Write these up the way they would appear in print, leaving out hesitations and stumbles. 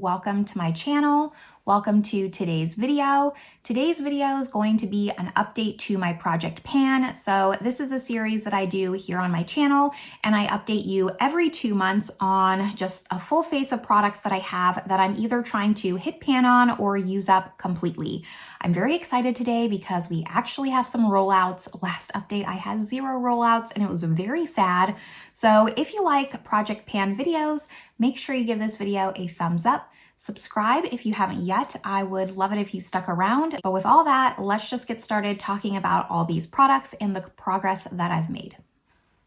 welcome to my channel. Welcome to today's video. Today's video is going to be an update to my Project Pan. So this is a series that I do here on my channel, and I update you every 2 months on just a full face of products that I have that I'm either trying to hit pan on or use up completely. I'm very excited today because we actually have some rollouts. Last update I had 0 rollouts and it was very sad. So if you like Project Pan videos, make sure you give this video a thumbs up. Subscribe if you haven't yet. I would love it if you stuck around. But with all that, let's just get started talking about all these products and the progress that I've made.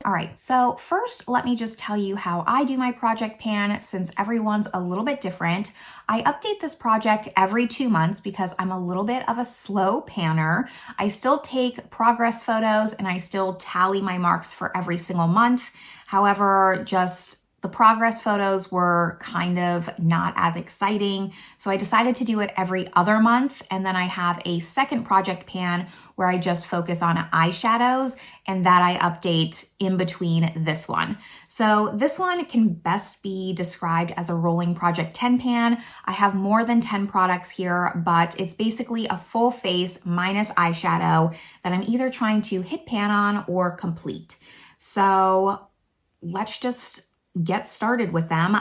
All right, so first, let me just tell you how I do my Project Pan since everyone's a little bit different. I update this project every 2 months because I'm a little bit of a slow panner. I still take progress photos and I still tally my marks for every single month. However, just the progress photos were kind of not as exciting, so I decided to do it every other month, and then I have a second Project Pan where I just focus on eyeshadows, and that I update in between this one. So this one can best be described as a rolling Project 10 pan. I have more than 10 products here, but it's basically a full face minus eyeshadow that I'm either trying to hit pan on or complete. So let's just get started with them.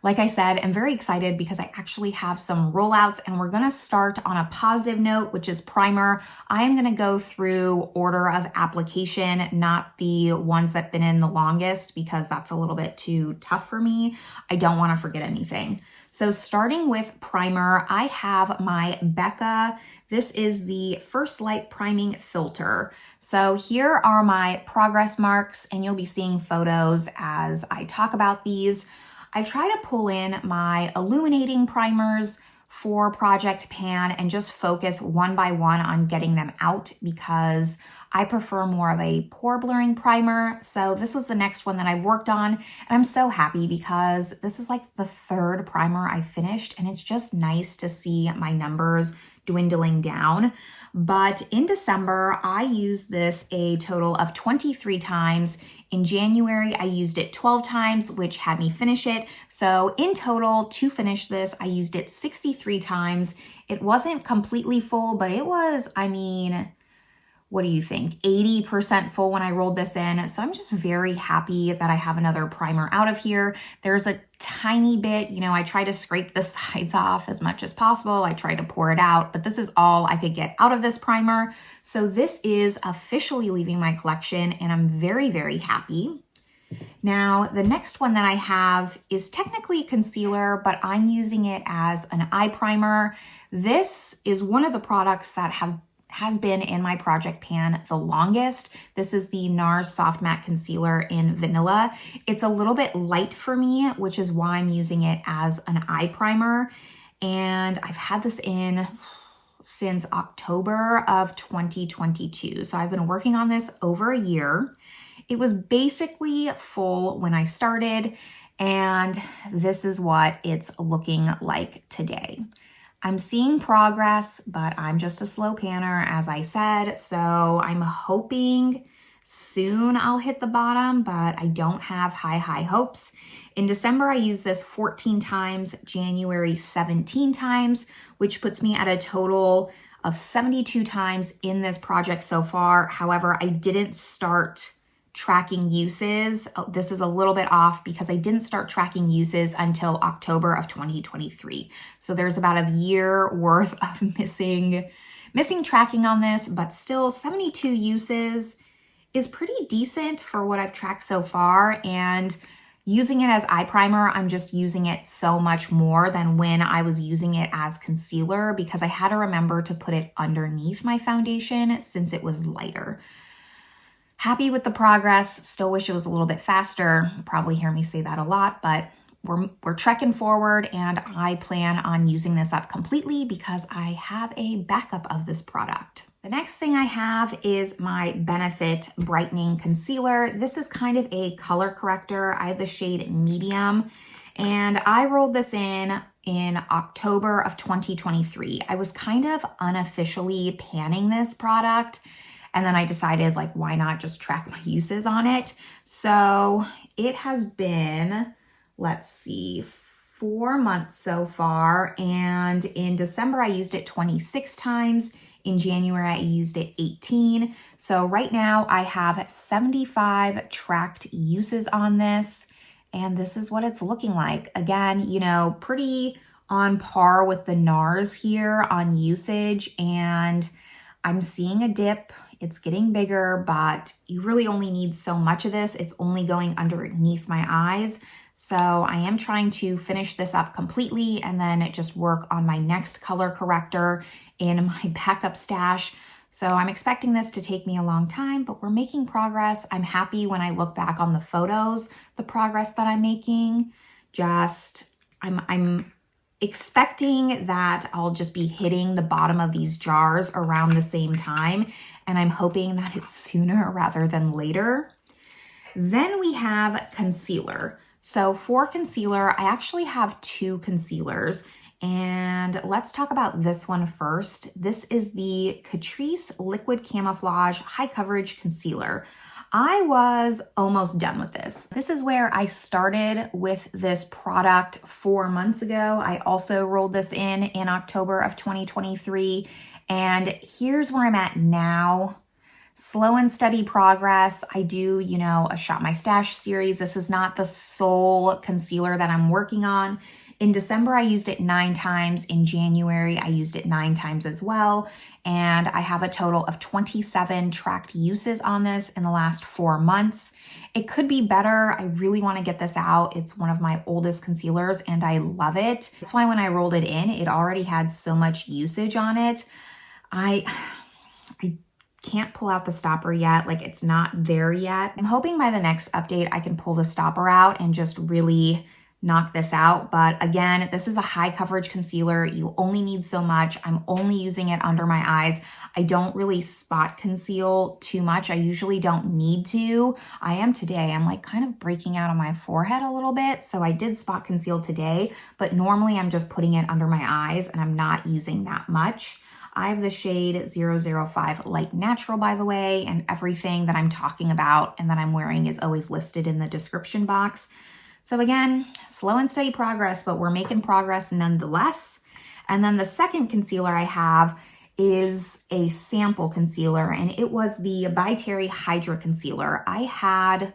Like I said, am very excited because I actually have some rollouts, and we're gonna start on a positive note, which is primer. I am gonna go through order of application, not the ones that have been in the longest, because that's a little bit too tough for me. I don't wanna forget anything. So starting with primer, I have my Becca. This is the First Light Priming Filter. So here are my progress marks, and you'll be seeing photos as I talk about these. I try to pull in my illuminating primers for Project Pan and just focus one by one on getting them out because I prefer more of a pore blurring primer. So this was the next one that I worked on, and I'm so happy because this is like the 3rd primer I finished, and it's just nice to see my numbers dwindling down. But in December, I used this a total of 23 times. In January, I used it 12 times, which had me finish it. So in total, to finish this, I used it 63 times. It wasn't completely full, but it was, I mean, what do you think? 80% full when I rolled this in. So I'm just very happy that I have another primer out of here. There's a tiny bit, I try to scrape the sides off as much as possible. I try to pour it out, but this is all I could get out of this primer. So this is officially leaving my collection, and I'm very, very happy. Now, the next one that I have is technically concealer, but I'm using it as an eye primer. This is one of the products that has been in my Project Pan the longest. This is the Nars Soft Matte Concealer in Vanilla. It's a little bit light for me, which is why I'm using it as an eye primer. And I've had this in since October of 2022. So I've been working on this over a year. It was basically full when I started, and this is what it's looking like today. I'm seeing progress, but I'm just a slow panner, as I said, so I'm hoping soon I'll hit the bottom, but I don't have high hopes. In December, I used this 14 times, January 17 times, which puts me at a total of 72 times in this project so far. However, I didn't start tracking uses. This is a little bit off because I didn't start tracking uses until October of 2023. So there's about a year worth of missing tracking on this, but still 72 uses is pretty decent for what I've tracked so far. And using it as eye primer, I'm just using it so much more than when I was using it as concealer because I had to remember to put it underneath my foundation since it was lighter. Happy with the progress, still wish it was a little bit faster. You'll probably hear me say that a lot, but we're trekking forward, and I plan on using this up completely because I have a backup of this product. The next thing I have is my Benefit Brightening Concealer. This is kind of a color corrector. I have the shade Medium, and I rolled this in October of 2023. I was kind of unofficially panning this product, and then I decided, like, why not just track my uses on it? So it has been, let's see, 4 months so far, and in December I used it 26 times. In January I used it 18. So right now I have 75 tracked uses on this, and this is what it's looking like. Again, you know, pretty on par with the Nars here on usage, and I'm seeing a dip. It's getting bigger, but you really only need so much of this. It's only going underneath my eyes. So I am trying to finish this up completely and then just work on my next color corrector in my backup stash. So I'm expecting this to take me a long time, but we're making progress. I'm happy when I look back on the photos, the progress that I'm making. I'm expecting that I'll just be hitting the bottom of these jars around the same time, and I'm hoping that it's sooner rather than later. Then we have concealer. So for concealer, I actually have 2 concealers, and let's talk about this one first. This is the Catrice Liquid Camouflage High Coverage Concealer. I was almost done with this. This is where I started with this product 4 months ago. I also rolled this in October of 2023, and here's where I'm at now. Slow and steady progress. I do, you know, a Shop My Stash series. This is not the sole concealer that I'm working on. In December, I used it 9 times. In January, I used it 9 times as well. And I have a total of 27 tracked uses on this in the last 4 months. It could be better. I really want to get this out. It's one of my oldest concealers and I love it. That's why when I rolled it in, it already had so much usage on it. I can't pull out the stopper yet. Like, it's not there yet. I'm hoping by the next update, I can pull the stopper out and just really knock this out. But again, this is a high coverage concealer. You only need so much. I'm only using it under my eyes. I don't really spot conceal too much. I usually don't need to. I am today. I'm like kind of breaking out on my forehead a little bit. So I did spot conceal today, but normally I'm just putting it under my eyes and I'm not using that much. I have the shade 005 Light Natural, by the way, and everything that I'm talking about and that I'm wearing is always listed in the description box. So again, slow and steady progress, but we're making progress nonetheless. And then the second concealer I have is a sample concealer, and it was the By Terry Hydra Concealer. I had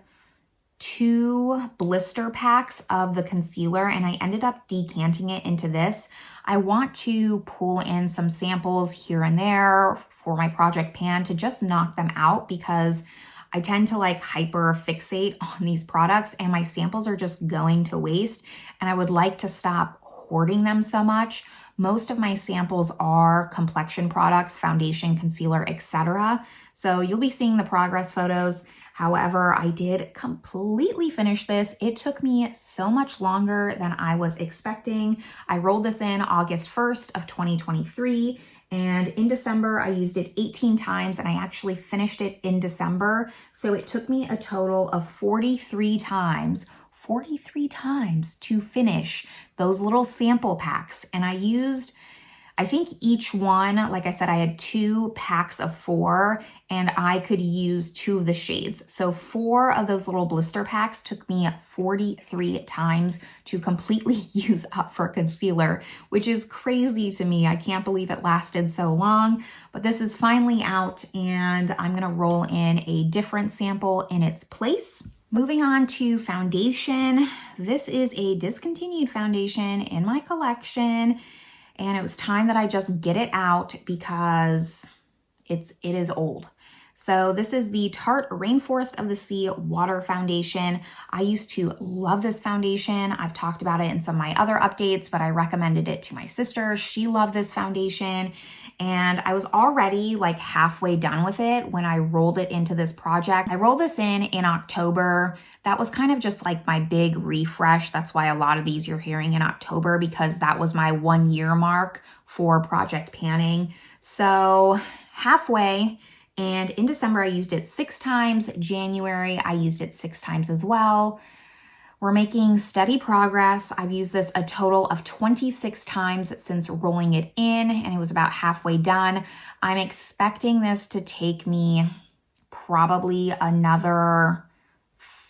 2 blister packs of the concealer, and I ended up decanting it into this. I want to pull in some samples here and there for my project pan to just knock them out, because I tend to like hyper fixate on these products and my samples are just going to waste, and I would like to stop hoarding them so much. Most of my samples are complexion products, foundation, concealer, etc. So you'll be seeing the progress photos. However, I did completely finish this. It took me so much longer than I was expecting. I rolled this in August 1st of 2023. And in December, I used it 18 times and I actually finished it in December. So it took me a total of 43 times to finish those little sample packs. And I think each one, like I said, I had 2 packs of 4 and I could use 2 of the shades. So 4 of those little blister packs took me 43 times to completely use up for concealer, which is crazy to me. I can't believe it lasted so long, but this is finally out and I'm gonna roll in a different sample in its place. Moving on to foundation. This is a discontinued foundation in my collection. And it was time that I just get it out because it is old. So this is the Tarte Rainforest of the Sea Water Foundation. I used to love this foundation. I've talked about it in some of my other updates, but I recommended it to my sister. She loved this foundation. And I was already like halfway done with it when I rolled it into this project. I rolled this in October. That was kind of just like my big refresh. That's why a lot of these you're hearing in October, because that was my 1 year mark for project panning. So halfway, and in December I used it 6 times. January I used it 6 times as well. We're making steady progress. I've used this a total of 26 times since rolling it in, and it was about halfway done. I'm expecting this to take me probably another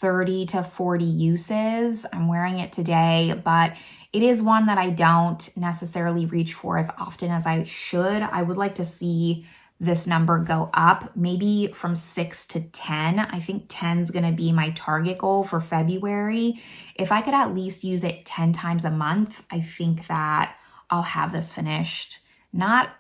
30 to 40 uses. I'm wearing it today, but it is one that I don't necessarily reach for as often as I should. I would like to see this number go up, maybe from 6 to 10. I think 10 is going to be my target goal for February. If I could at least use it 10 times a month, I think that I'll have this finished. Not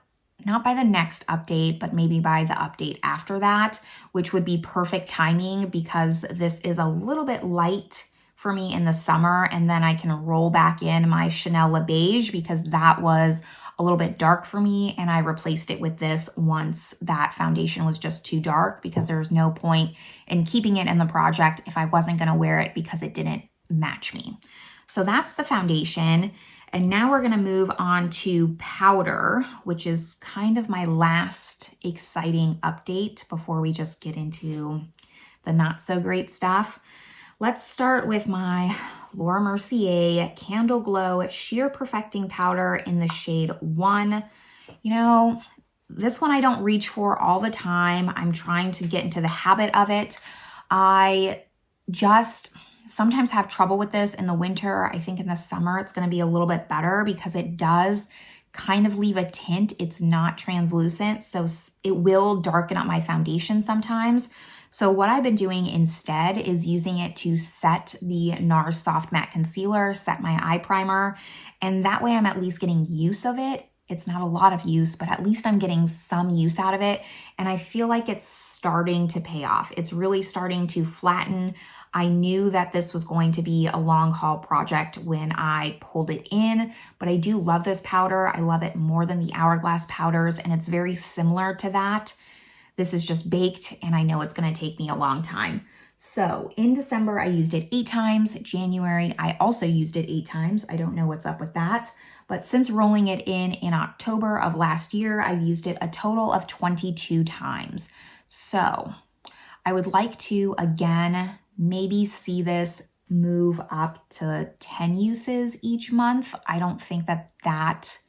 by the next update, but maybe by the update after that, which would be perfect timing because this is a little bit light for me in the summer, and then I can roll back in my Chanel Le Beige because that was a little bit dark for me, and I replaced it with this once that foundation was just too dark because there was no point in keeping it in the project if I wasn't going to wear it because it didn't match me. So that's the foundation. And now we're going to move on to powder, which is kind of my last exciting update before we just get into the not so great stuff. Let's start with my Laura Mercier Candleglow Sheer Perfecting Powder in the shade 1. You know, this one I don't reach for all the time. I'm trying to get into the habit of it. I just sometimes have trouble with this in the winter. I think in the summer it's going to be a little bit better because it does kind of leave a tint. It's not translucent, so it will darken up my foundation sometimes. So what I've been doing instead is using it to set the Nars Soft Matte Concealer, set my eye primer, and that way I'm at least getting use of it. It's not a lot of use, but at least I'm getting some use out of it, and I feel like it's starting to pay off. It's really starting to flatten. I knew that this was going to be a long haul project when I pulled it in, but I do love this powder. I love it more than the Hourglass powders, and it's very similar to that. This is just baked, and I know it's going to take me a long time. So in December, I used it 8 times. January, I also used it 8 times. I don't know what's up with that. But since rolling it in October of last year, I've used it a total of 22 times. So I would like to, again, maybe see this move up to 10 uses each month. I don't think that that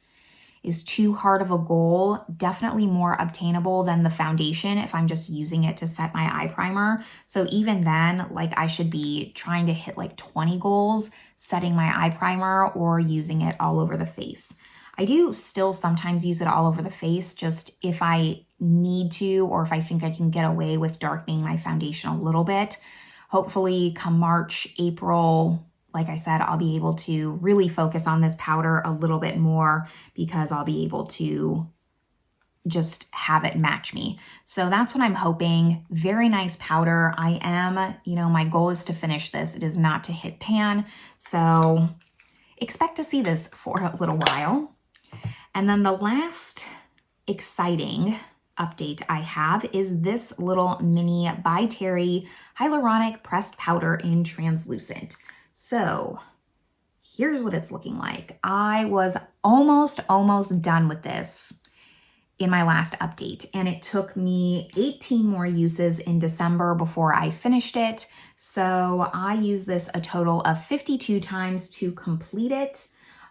is too hard of a goal. Definitely more obtainable than the foundation if I'm just using it to set my eye primer. So even then, like, I should be trying to hit like 20 goals setting my eye primer or using it all over the face. I do still sometimes use it all over the face just if I need to or if I think I can get away with darkening my foundation a little bit. Hopefully come March, April, like I said, I'll be able to really focus on this powder a little bit more because I'll be able to just have it match me. So that's what I'm hoping. Very nice powder. I am, my goal is to finish this. It is not to hit pan. So expect to see this for a little while. And then the last exciting update I have is this little mini by Terry Hyaluronic Pressed Powder in Translucent. So here's what it's looking like. I was almost done with this in my last update, and it took me 18 more uses in December before I finished it. So I used this a total of 52 times to complete it.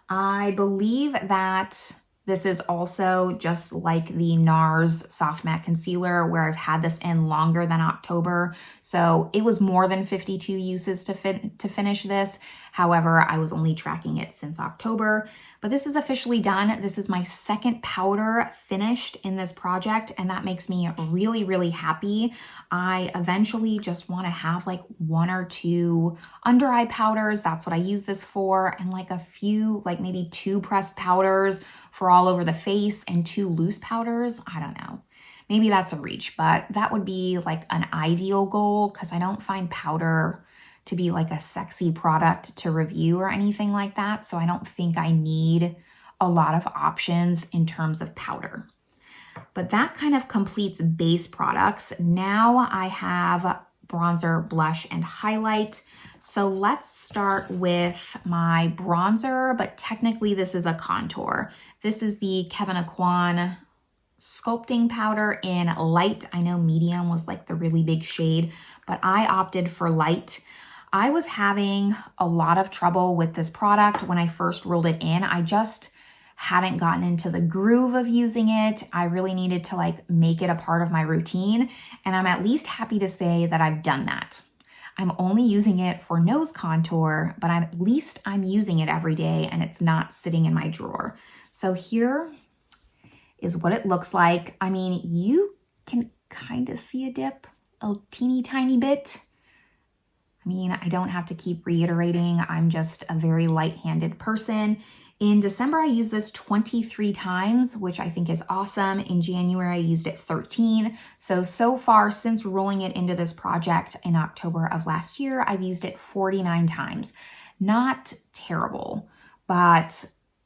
I believe that this is also just like the Nars Soft Matte Concealer where I've had this in longer than October. So it was more than 52 uses to finish this. However, I was only tracking it since October. But this is officially done. This is my second powder finished in this project, and that makes me really, really happy. I eventually just want to have like 1 or 2 under eye powders. That's what I use this for. And like a few, like maybe 2 pressed powders for all over the face and 2 loose powders. I don't know. Maybe that's a reach, but that would be like an ideal goal because I don't find powder to be like a sexy product to review or anything like that. So I don't think I need a lot of options in terms of powder. But that kind of completes base products. Now I have bronzer, blush, and highlight. So let's start with my bronzer, but technically this is a contour. This is the Kevyn Aucoin sculpting powder in light. I know medium was like the really big shade, but I opted for light. I was having a lot of trouble with this product when I first rolled it in. I just hadn't gotten into the groove of using it. I really needed to like make it a part of my routine, and I'm at least happy to say that I've done that. I'm only using it for nose contour, but at least I'm using it every day and it's not sitting in my drawer. So here is what it looks like. I mean, you can kind of see a dip, a teeny tiny bit. I mean, I don't have to keep reiterating. I'm just a very light-handed person. In December, I used this 23 times, which I think is awesome. In January, I used it 13. So far, since rolling it into this project in October of last year, I've used it 49 times. Not terrible, but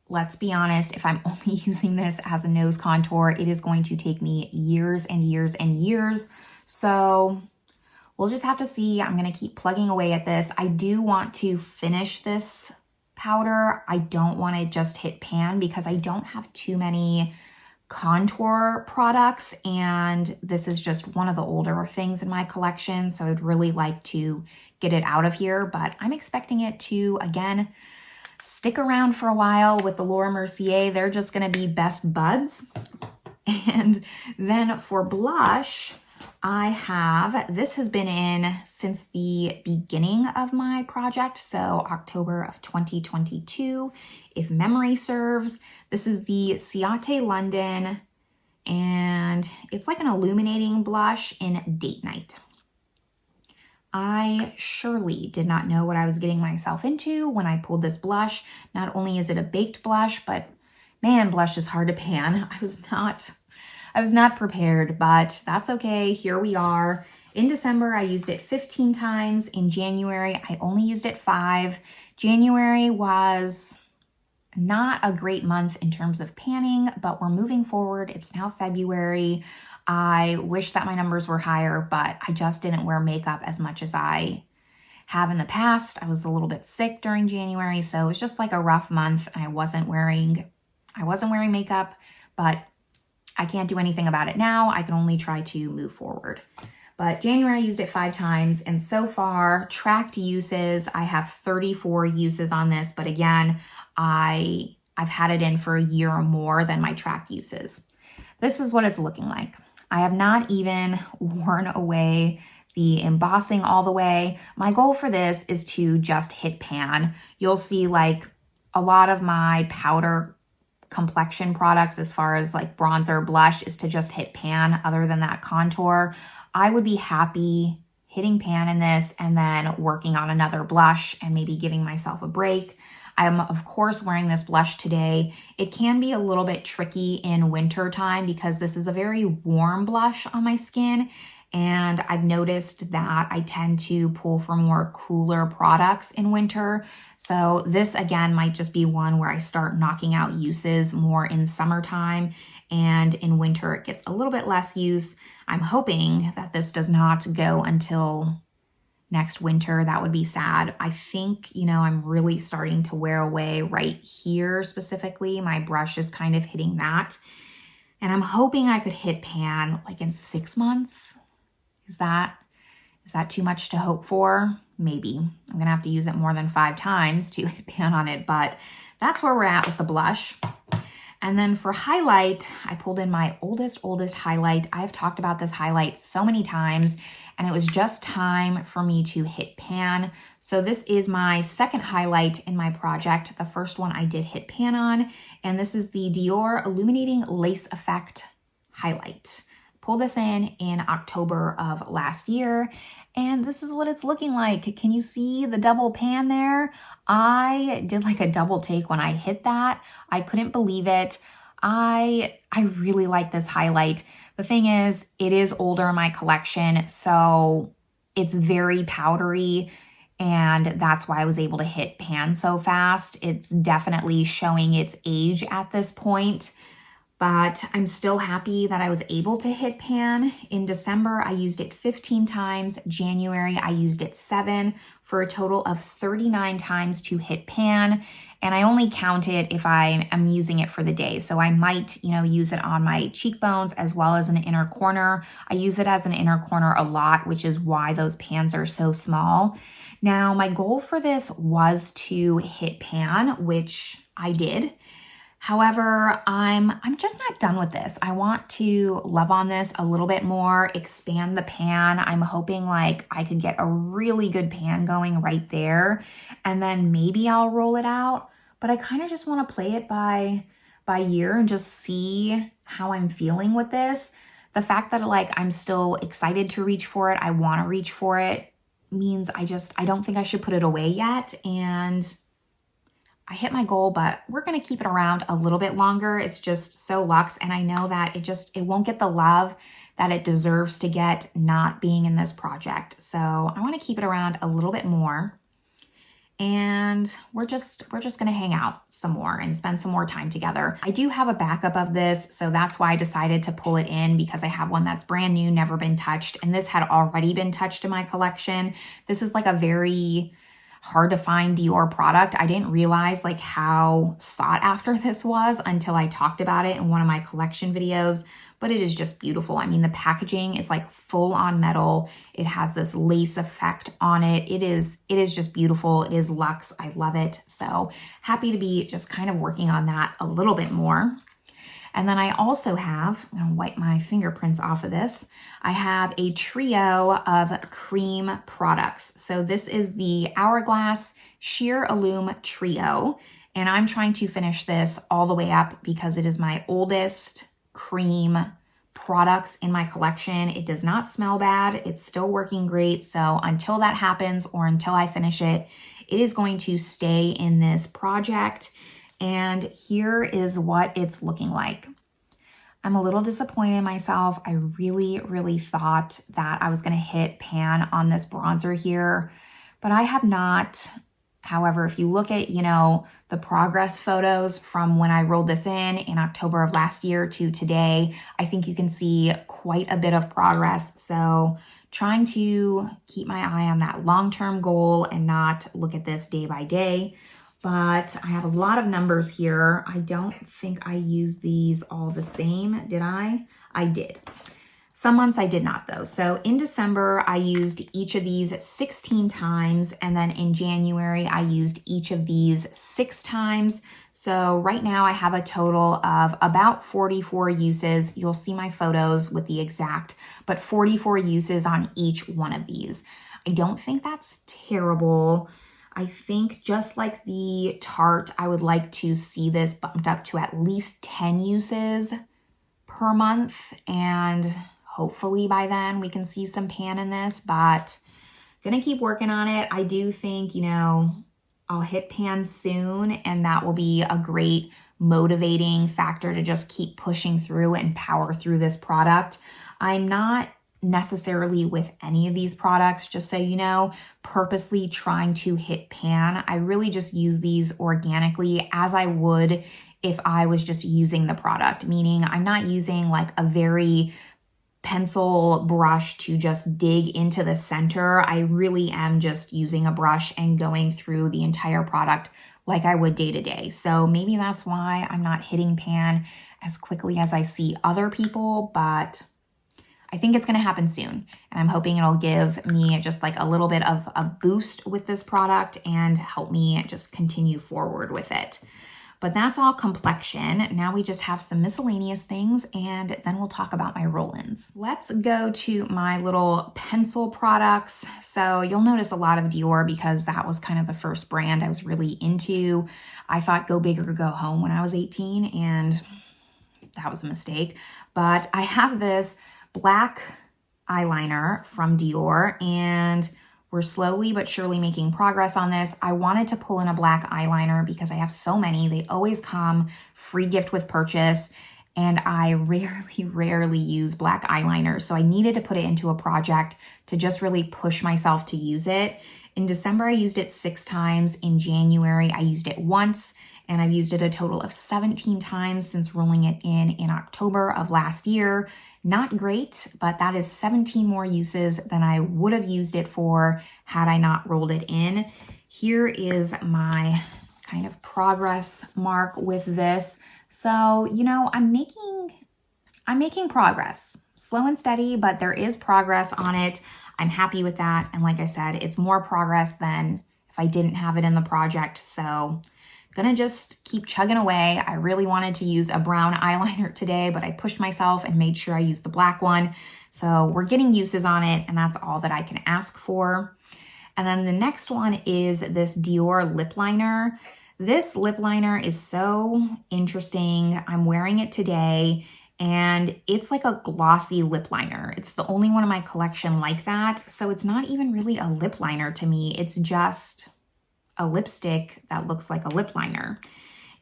let's be honest, if I'm only using this as a nose contour, it is going to take me years and years and years. So we'll just have to see. I'm going to keep plugging away at this. I do want to finish this powder. I don't want to just hit pan because I don't have too many contour products, and this is just one of the older things in my collection, so I'd really like to get it out of here, but I'm expecting it to, again, stick around for a while with the Laura Mercier. They're just going to be best buds. And then for blush, this has been in since the beginning of my project, so October of 2022, if memory serves. This is the Ciate London, and it's like an illuminating blush in Date Night. I surely did not know what I was getting myself into when I pulled this blush. Not only is it a baked blush, but man, blush is hard to pan. I was not prepared, but that's okay. Here we are. In December, I used it 15 times. In January, I only used it 5. January was not a great month in terms of panning, but we're moving forward. It's now February. I wish that my numbers were higher, but I just didn't wear makeup as much as I have in the past. I was a little bit sick during January, so it was just like a rough month, and I wasn't wearing makeup, but I can't do anything about it now. I can only try to move forward. But January, I used it 5 times, and so far, tracked uses, I have 34 uses on this, but again, I've had it in for a year or more than my tracked uses. This is what it's looking like. I have not even worn away the embossing all the way. My goal for this is to just hit pan. You'll see like a lot of my powder complexion products as far as like bronzer, blush is to just hit pan. Other than that contour, I would be happy hitting pan in this and then working on another blush and maybe giving myself a break. I'm of course wearing this blush today. It can be a little bit tricky in winter time because this is a very warm blush on my skin, and I've noticed that I tend to pull for more cooler products in winter. So this again might just be one where I start knocking out uses more in summertime, and in winter it gets a little bit less use. I'm hoping that this does not go until next winter. That would be sad. I think, I'm really starting to wear away right here specifically. My brush is kind of hitting that. And I'm hoping I could hit pan like in 6 months. Is that too much to hope for? Maybe. I'm gonna have to use it more than 5 times to hit pan on it, but that's where we're at with the blush. And then for highlight, I pulled in my oldest highlight. I've talked about this highlight so many times, and it was just time for me to hit pan. So this is my second highlight in my project. The first one I did hit pan on, and this is the Dior Illuminating Lace Effect Highlight. Pulled this in October of last year, and this is what it's looking like. Can you see the double pan there? I did like a double take when I hit that. I couldn't believe it. I really like this highlight. The thing is, it is older in my collection, so it's very powdery, and that's why I was able to hit pan so fast. It's definitely showing its age at this point, but I'm still happy that I was able to hit pan. In December, I used it 15 times. January, I used it 7 for a total of 39 times to hit pan. And I only count it if I am using it for the day. So I might, use it on my cheekbones as well as an inner corner. I use it as an inner corner a lot, which is why those pans are so small. Now, my goal for this was to hit pan, which I did. However, I'm just not done with this. I want to love on this a little bit more, expand the pan. I'm hoping like I could get a really good pan going right there, and then maybe I'll roll it out. But I kind of just want to play it by ear and just see how I'm feeling with this. The fact that like I'm still excited to reach for it, I want to reach for it, means I don't think I should put it away yet. And I hit my goal, but we're going to keep it around a little bit longer. It's just so luxe, and I know that it won't get the love that it deserves to get not being in this project. So I want to keep it around a little bit more, and we're just going to hang out some more and spend some more time together. I do have a backup of this, so that's why I decided to pull it in, because I have one that's brand new, never been touched, and this had already been touched in my collection. This is like a very hard to find Dior product. I didn't realize like how sought after this was until I talked about it in one of my collection videos, but it is just beautiful. I mean, the packaging is like full on metal. It has this lace effect on it. It is just beautiful. It is luxe. I love it. So happy to be just kind of working on that a little bit more. And then I also have, I'm gonna wipe my fingerprints off of this. I have a trio of cream products. So this is the Hourglass Sheer Illume Trio. And I'm trying to finish this all the way up because it is my oldest cream products in my collection. It does not smell bad. It's still working great. So until that happens, or until I finish it, it is going to stay in this project. And here is what it's looking like. I'm a little disappointed in myself. I really thought that I was going to hit pan on this bronzer here, but I have not. However, if you look at, you know, the progress photos from when I rolled this in October of last year to today, I think you can see quite a bit of progress. So trying to keep my eye on that long-term goal and not look at this day by day. But I have a lot of numbers here. I don't think I used these all the same, did I? I did. Some months I did not though. So in December, I used each of these 16 times. And then in January, I used each of these 6 times. So right now I have a total of about 44 uses. You'll see my photos with the exact, but 44 uses on each one of these. I don't think that's terrible. I think just like the Tarte, I would like to see this bumped up to at least 10 uses per month. And hopefully by then we can see some pan in this, but gonna keep working on it. I do think, you know, I'll hit pan soon, and that will be a great motivating factor to just keep pushing through and power through this product. I'm not necessarily with any of these products, just so you know, purposely trying to hit pan. I really just use these organically as I would if I was just using the product, meaning I'm not using like a very pencil brush to just dig into the center. I really am just using a brush and going through the entire product like I would day to day. So maybe that's why I'm not hitting pan as quickly as I see other people, but I think it's going to happen soon, and I'm hoping it'll give me just like a little bit of a boost with this product and help me just continue forward with it. But that's all complexion. Now we just have some miscellaneous things, and then we'll talk about my roll-ins. Let's go to my little pencil products. So you'll notice a lot of Dior because that was kind of the first brand I was really into. I thought go big or go home when I was 18, and that was a mistake. But I have this black eyeliner from Dior, and we're slowly but surely making progress on this. I wanted to pull in a black eyeliner because I have so many. They always come free gift with purchase, and I rarely use black eyeliner. So I needed to put it into a project to just really push myself to use it. In December, I used it 6 times. In January, I used it once, and I've used it a total of 17 times since rolling it in October of last year. Not great, but that is 17 more uses than I would have used it for had I not rolled it in. Here is my kind of progress mark with this. So, you know, I'm making progress, slow and steady, but there is progress on it. I'm happy with that. And like I said, it's more progress than if I didn't have it in the project. So gonna just keep chugging away. I really wanted to use a brown eyeliner today, but I pushed myself and made sure I used the black one. So we're getting uses on it, and that's all that I can ask for. And then the next one is this Dior lip liner. This lip liner is so interesting. I'm wearing it today, and it's like a glossy lip liner. It's the only one in my collection like that. So it's not even really a lip liner to me. It's just a lipstick that looks like a lip liner.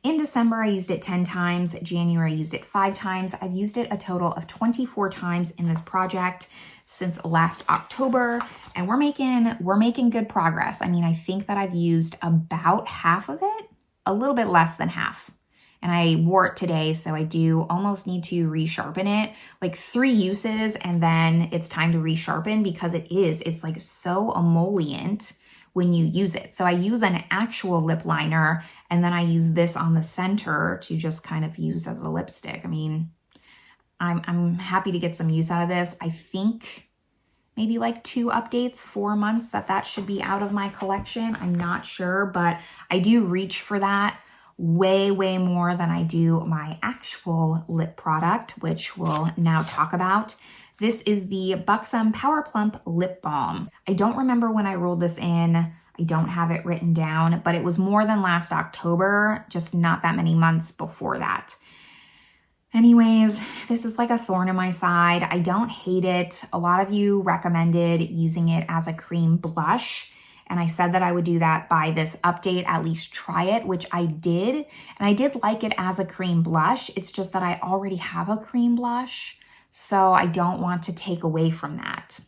In December, I used it 10 times. January, I used it 5 times. I've used it a total of 24 times in this project since last October, and we're making good progress. I mean, I think that I've used about half of it, a little bit less than half. And I wore it today, so I do almost need to resharpen it. Like 3 uses, and then it's time to resharpen because it's like so emollient when you use it. So I use an actual lip liner, and then I use this on the center to just kind of use as a lipstick. I mean, I'm happy to get some use out of this. I think maybe like 2 updates, 4 months that should be out of my collection. I'm not sure, but I do reach for that way more than I do my actual lip product, which we'll now talk about. This is the Buxom Power Plump Lip Balm. I don't remember when I rolled this in. I don't have it written down, but it was more than last October, just not that many months before that. Anyways, this is like a thorn in my side. I don't hate it. A lot of you recommended using it as a cream blush, and I said that I would do that by this update, at least try it, which I did. And I did like it as a cream blush. It's just that I already have a cream blush, so I don't want to take away from that.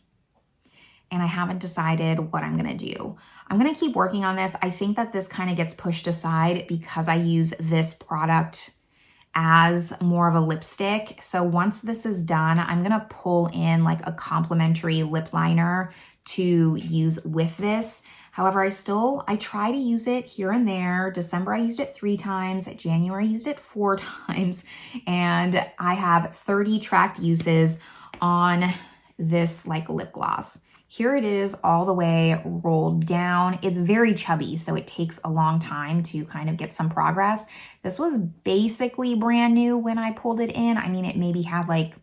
And I haven't decided what I'm gonna do. I'm gonna keep working on this. I think that this kind of gets pushed aside because I use this product as more of a lipstick. So once this is done, I'm gonna pull in like a complimentary lip liner to use with this. However, I try to use it here and there. December, I used it 3 times. January, I used it 4 times. And I have 30 tracked uses on this like lip gloss. Here it is all the way rolled down. It's very chubby, so it takes a long time to kind of get some progress. This was basically brand new when I pulled it in. I mean, it maybe had like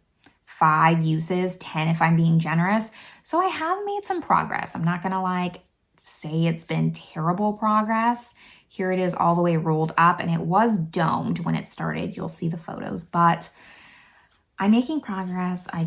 5 uses, 10 if I'm being generous. So I have made some progress. I'm not gonna like say it's been terrible progress. Here it is all the way rolled up, and it was domed when it started. You'll see the photos, but I'm making progress. I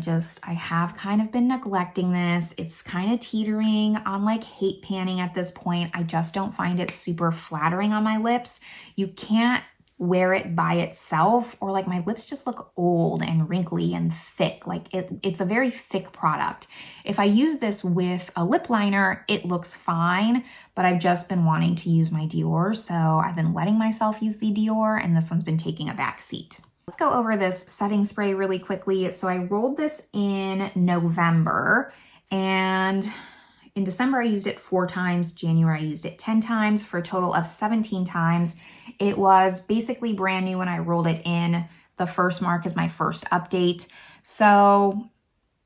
have kind of been neglecting this. It's kind of teetering on like hate panning at this point. I just don't find it super flattering on my lips. You can't wear it by itself, or like my lips just look old and wrinkly and thick. Like it's a very thick product. If I use this with a lip liner, it looks fine, but I've just been wanting to use my Dior. So I've been letting myself use the Dior, and this one's been taking a back seat. Let's go over this setting spray really quickly. So I rolled this in November, and in December I used it 4 times. January I used it 10 times for a total of 17 times. It was basically brand new when I rolled it in. The first mark is my first update. So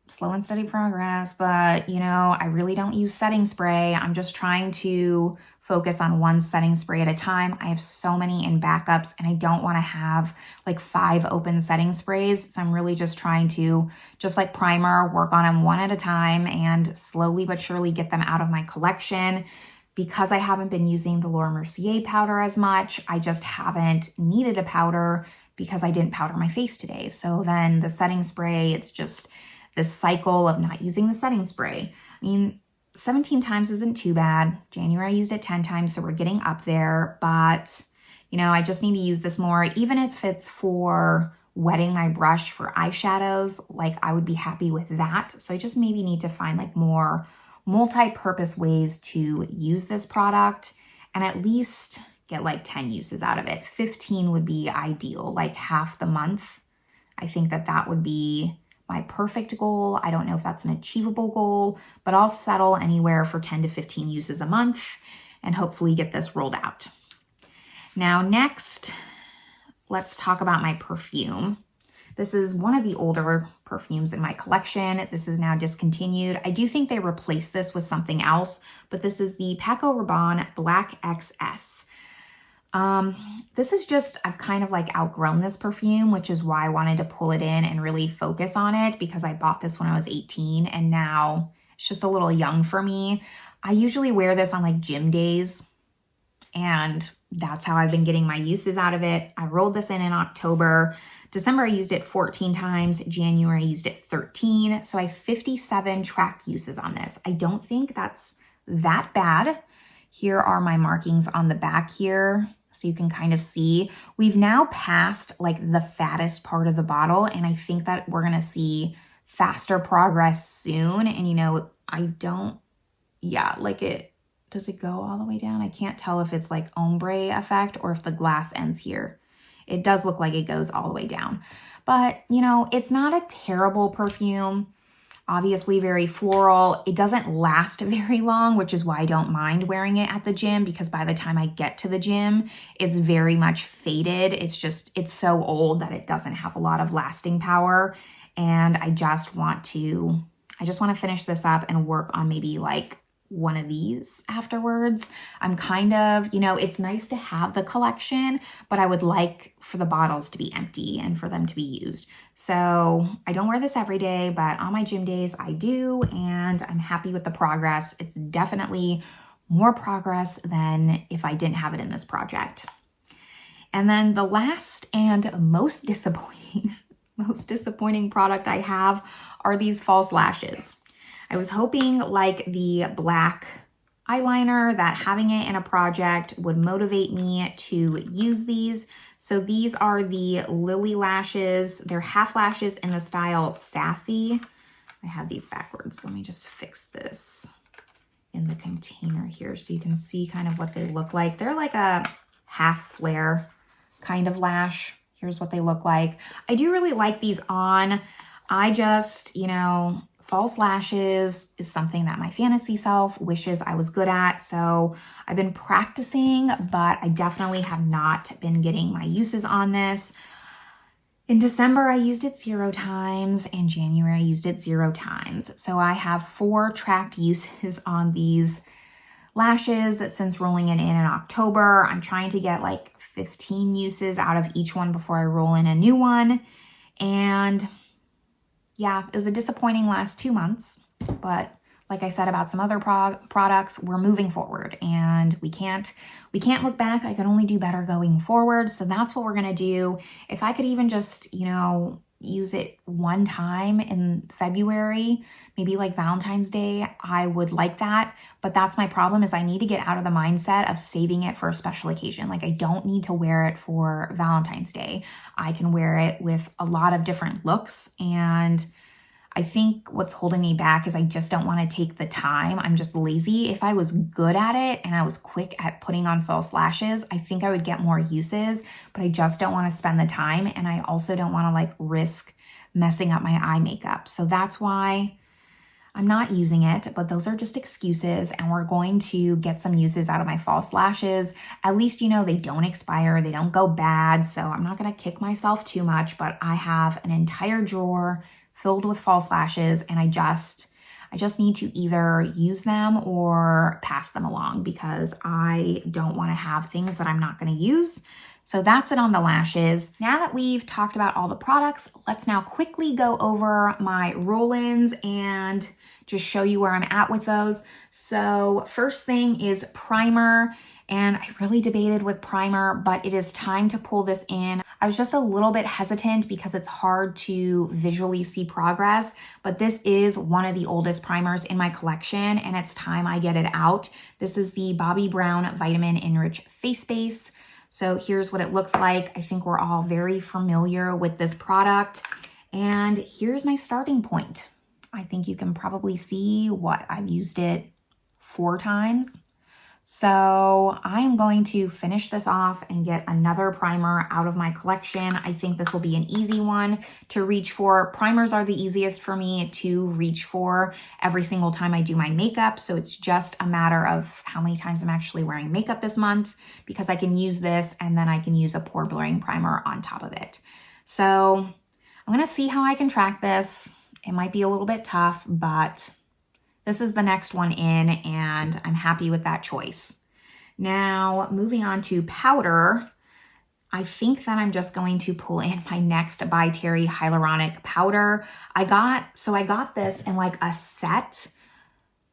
slow and steady progress, but you know, I really don't use setting spray. I'm just trying to focus on one setting spray at a time. I have so many in backups, and I don't want to have like 5 open setting sprays. So I'm really just trying to, just like primer, work on them one at a time and slowly but surely get them out of my collection. Because I haven't been using the Mercier powder as much, I just haven't needed a powder because I didn't powder my face today. So then the setting spray, it's just this cycle of not using the setting spray. I mean, 17 times isn't too bad. January I used it 10 times, so we're getting up there, but you know, I just need to use this more. Even if it's for wetting my brush for eyeshadows, like I would be happy with that. So I just maybe need to find like more multi-purpose ways to use this product and at least get like 10 uses out of it. 15 would be ideal, like half the month. I think that would be my perfect goal. I don't know if that's an achievable goal, but I'll settle anywhere for 10 to 15 uses a month and hopefully get this rolled out. Now next, let's talk about my perfume. This is one of the older perfumes in my collection. This is now discontinued. I do think they replaced this with something else, but this is the Paco Rabanne Black XS. This is just, I've kind of like outgrown this perfume, which is why I wanted to pull it in and really focus on it, because I bought this when I was 18 and now it's just a little young for me. I usually wear this on like gym days, and that's how I've been getting my uses out of it. I rolled this in October. December, I used it 14 times. January, I used it 13. So I have 57 tracked uses on this. I don't think that's that bad. Here are my markings on the back here, so you can kind of see. We've now passed like the fattest part of the bottle, and I think that we're gonna see faster progress soon. And you know, I don't, yeah, like it, does it go all the way down? I can't tell if it's like ombre effect or if the glass ends here. It does look like it goes all the way down. But, you know, it's not a terrible perfume. Obviously very floral. It doesn't last very long, which is why I don't mind wearing it at the gym, because by the time I get to the gym, it's very much faded. It's just, it's so old that it doesn't have a lot of lasting power. And I just want to finish this up and work on maybe like one of these afterwards. I'm kind of, you know, it's nice to have the collection, but I would like for the bottles to be empty and for them to be used. So I don't wear this every day, but on my gym days I do, and I'm happy with the progress. It's definitely more progress than if I didn't have it in this project. And then the last and most disappointing product I have are these false lashes. I was hoping like the black eyeliner that having it in a project would motivate me to use these. So these are the Lily lashes. They're half lashes in the style Sassy. I have these backwards. Let me just fix this in the container here so you can see kind of what they look like. They're like a half flare kind of lash. Here's what they look like. I do really like these on. I just, you know, false lashes is something that my fantasy self wishes I was good at. So I've been practicing, but I definitely have not been getting my uses on this. In December, I used it 0 times. In January, I used it 0 times. So I have 4 tracked uses on these lashes since rolling it in October. I'm trying to get like 15 uses out of each one before I roll in a new one. And yeah, it was a disappointing last 2 months, but like I said about some other products, we're moving forward and we can't look back. I can only do better going forward. So that's what we're going to do. If I could even just, you know, use it 1 time in February, maybe like Valentine's Day, I would like that. But that's my problem, is I need to get out of the mindset of saving it for a special occasion. Like I don't need to wear it for Valentine's Day. I can wear it with a lot of different looks. And I think what's holding me back is I just don't want to take the time. I'm just lazy. If I was good at it and I was quick at putting on false lashes, I think I would get more uses, but I just don't want to spend the time. And I also don't want to like risk messing up my eye makeup. So that's why I'm not using it, but those are just excuses, and we're going to get some uses out of my false lashes. At least, you know, they don't expire, they don't go bad. So I'm not going to kick myself too much, but I have an entire drawer filled with false lashes, and I just need to either use them or pass them along, because I don't want to have things that I'm not going to use. So that's it on the lashes. Now that we've talked about all the products, let's now quickly go over my roll-ins and just show you where I'm at with those. So first thing is primer. And I really debated with primer, but it is time to pull this in. I was just a little bit hesitant because it's hard to visually see progress, but this is one of the oldest primers in my collection, and it's time I get it out. This is the Bobbi Brown Vitamin Enriched Face Base. So here's what it looks like. I think we're all very familiar with this product. And here's my starting point. I think you can probably see what I've used it 4 times. So I'm going to finish this off and get another primer out of my collection. I think this will be an easy one to reach for. Primers are the easiest for me to reach for every single time I do my makeup. So it's just a matter of how many times I'm actually wearing makeup this month, because I can use this and then I can use a pore blurring primer on top of it. So I'm going to see how I can track this. It might be a little bit tough, but this is the next one in, and I'm happy with that choice. Now, moving on to powder, I think that I'm just going to pull in my next By Terry Hyaluronic powder. I got this in like a set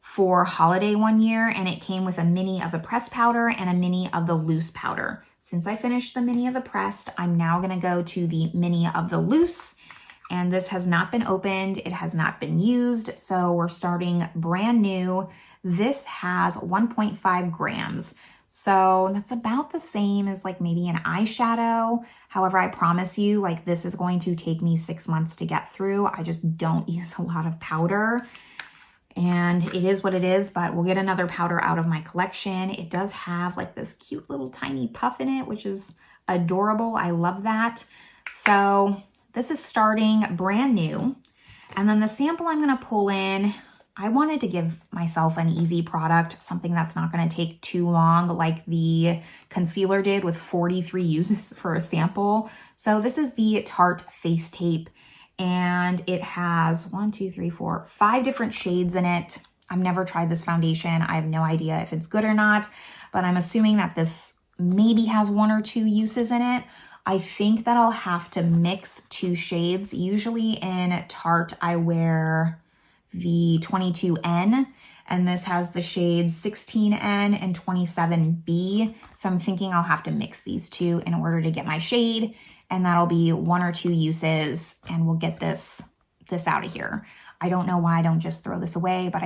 for holiday one year, and it came with a mini of the pressed powder and a mini of the loose powder. Since I finished the mini of the pressed, I'm now gonna go to the mini of the loose, and this has not been opened, it has not been used, so we're starting brand new. This has 1.5 grams. So that's about the same as like maybe an eyeshadow. However, I promise you, like this is going to take me 6 months to get through. I just don't use a lot of powder. And it is what it is, but we'll get another powder out of my collection. It does have like this cute little tiny puff in it, which is adorable. I love that. So this is starting brand new. And then the sample I'm gonna pull in, I wanted to give myself an easy product, something that's not gonna take too long like the concealer did with 43 uses for a sample. So this is the Tarte Face Tape, and it has 5 different shades in it. I've never tried this foundation. I have no idea if it's good or not, but I'm assuming that this maybe has 1 or 2 uses in it. I think that I'll have to mix 2 shades. Usually in Tarte, I wear the 22N, and this has the shades 16N and 27B. So I'm thinking I'll have to mix these 2 in order to get my shade, and that'll be 1 or 2 uses, and we'll get this out of here. I don't know why I don't just throw this away, but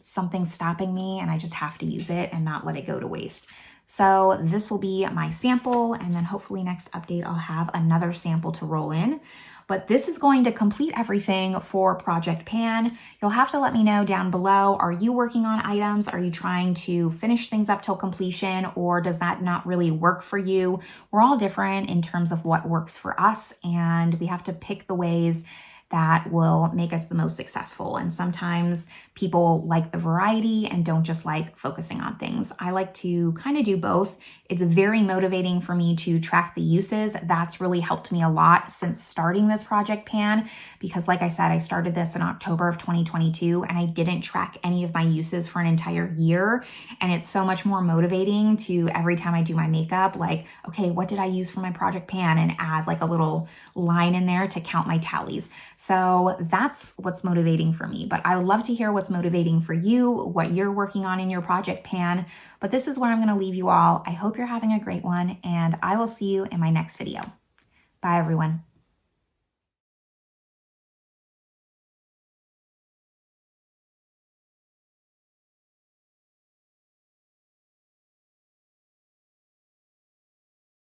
something's stopping me, and I just have to use it and not let it go to waste. So this will be my sample, and then hopefully next update I'll have another sample to roll in. But this is going to complete everything for Project Pan. You'll have to let me know down below, are you working on items? Are you trying to finish things up till completion, or does that not really work for you? We're all different in terms of what works for us, and we have to pick the ways that will make us the most successful. And sometimes people like the variety and don't just like focusing on things. I like to kind of do both. It's very motivating for me to track the uses. That's really helped me a lot since starting this Project Pan, because like I said, I started this in October of 2022 and I didn't track any of my uses for an entire year. And it's so much more motivating to every time I do my makeup, like, okay, what did I use for my Project Pan, and add like a little line in there to count my tallies. So that's what's motivating for me, but I would love to hear what's motivating for you, what you're working on in your Project Pan. But this is where I'm going to leave you all. I hope you're having a great one, and I will see you in my next video. Bye, everyone.